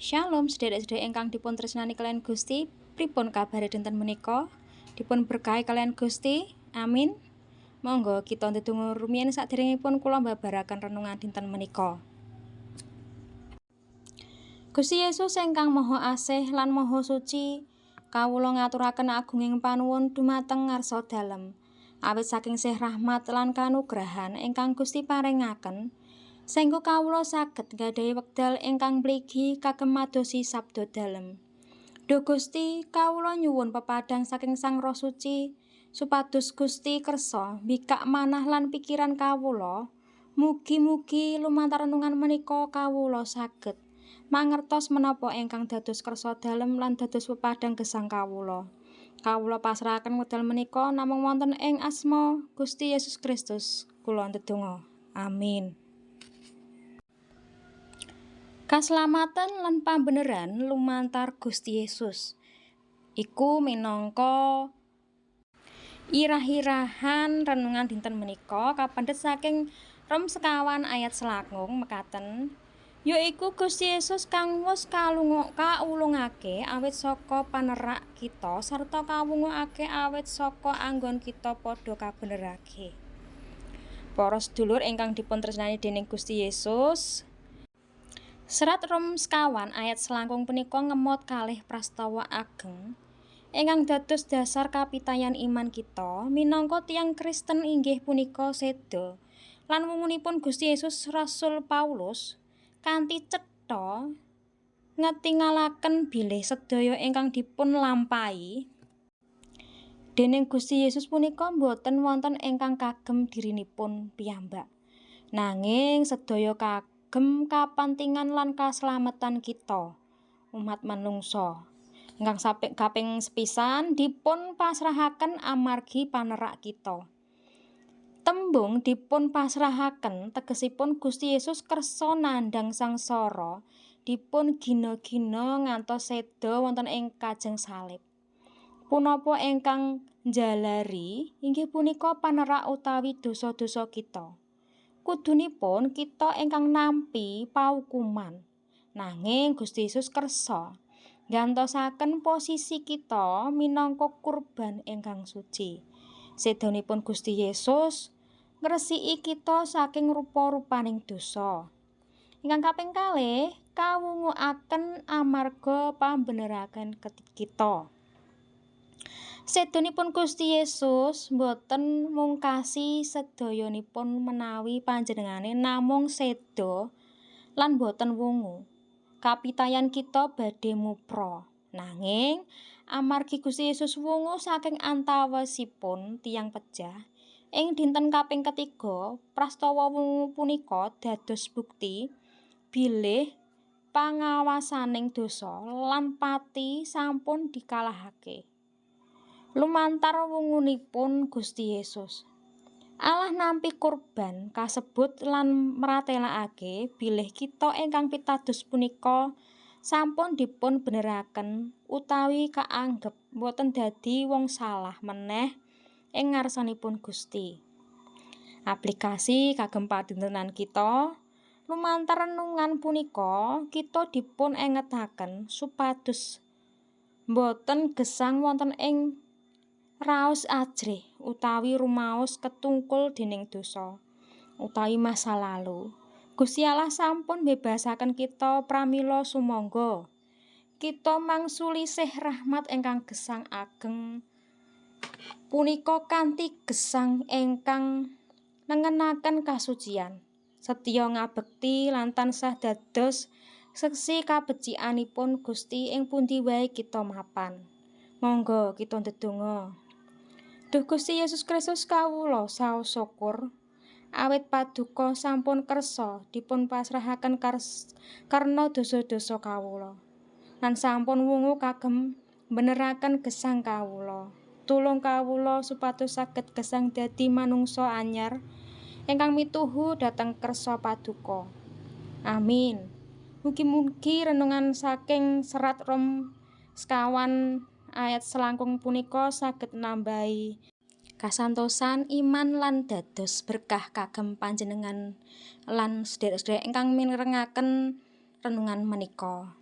Shalom sedherek-sedherek ingkang dipun tresnani kalian Gusti, pripun kabare dinten menika? Dipun berkahi kalian Gusti. Amin. Monggo kita ndedonga rumiyin saderengipun kula mbabaraken renungan dinten menika. Gusti Yesus ingkang Maha Asih lan Maha Suci, kawula ngaturaken agunging panuwun dumateng ngarsa dalem, awit saking sih rahmat lan kanugrahan ingkang Gusti paringaken. Sengko kawula saged nggadahi wekdal ingkang mligi kagem madosi sabda dalem. Duh Gusti, kawula nyuwun pepadang saking Sang Roh Suci, supados Gusti kersa mbikak manah lan pikiran kawula. Mugi-mugi lumantar renungan menika kawula saged mangertos menapa ingkang dados kersa dalem lan dados pepadang gesang kawula. Kawula pasrahaken wekdal menika namung wonten ing asma Gusti Yesus Kristus kula ndedonga. Amin. Kaslametan lan pambeneran lumantar Gusti Yesus iku minangka irah-irahan renungan dinten menika kapendhet saking Rom sekawan ayat selangkung mekaten, yaiku Gusti Yesus kang wis kaulungake awit saka panerak kita sarta kawungake awit saka anggon kita padha kabenerake. Para sedulur ingkang dipun tresnani dening Gusti Yesus, Serat Rom sekawan ayat selangkung punika ngemot kalih prastawa ageng ingkang dados dasar kapitayan iman kita minangka tiyang Kristen inggih punika seda lan wungunipun Gusti Yesus Rasul Paulus kanthi cetha ngetingalaken bilih sedaya ingkang dipun lampahi dening Gusti Yesus punika boten wonten ingkang kagem dirinipun piyambak, nanging sedaya kagem kapentingan lan kaslametan kita umat manungsa ingkang kaping sepisan dipun pasrahaken amargi panerak kita. Tembung dipun pasrahaken tegesipun Gusti Yesus kersa nandhang sangsara dipun gina-gina ngantos seda wonten ing kajeng salib. Punapa ingkang njalari inggih punika panerak utawi dosa-dosa kita. Kudunipun kita ingkang nampi paukuman, nanging Gusti Yesus kersa nggantosaken posisi kita minangka kurban ingkang suci. Sedanipun Gusti Yesus ngresiki kita saking rupa-rupaning dosa. Ingkang kaping kalih kawunguaken amarga pambeneraken kita. Sedanipun Gusti Yesus boten mungkasi sedayanipun menawi panjenengane namung seda lan boten wungu. Kapitayan kita badhe mupra, nanging amargi Gusti Yesus wungu saking antawisipun tiyang pejah, ing dinten kaping ketiga prastawa wungu punika dados bukti bilih pangawasaning dosa lan pati sampun dikalahake. Lumantar wungunipun Gusti Yesus, Allah nampi kurban kasebut lan mratelakake bilih kita ingkang pitados punika sampun dipun beneraken utawi kaanggep boten dadi wong salah meneh ing ngarsanipun Gusti. Aplikasi kagem padintenan kita, lumantar renungan punika kita dipun engetaken supados boten gesang wonten ing raos ajrih utawi rumaos ketungkul dening dosa utawi masa lalu. Gusti Allah sampun bebasaken kita pramila sumangga kita mangsuli sih rahmat ingkang gesang ageng punika kanthi gesang ingkang nengenaken kasucian, setya ngabekti lan tansah dados seksi kabecikanipun Gusti ing pundi wae kita mapan. Monggo kita ndedonga. Duh Gusti Yesus Kristus, kawula saos syukur awit paduka sampun kersa dipun pasrahaken karna dosa-dosa kawula lan sampun wungu kagem beneraken gesang kawula. Tulung kawula supados saged gesang dadi manungsa anyar ingkang mituhu dhateng kersa paduka. Amin. Mugi-mugi renungan saking Serat Rom sekawan ayat selangkung punika saged nambahi kasantosan iman lan dados berkah kagem panjenengan lan sedherek-sedherek ingkang mirengaken renungan menika.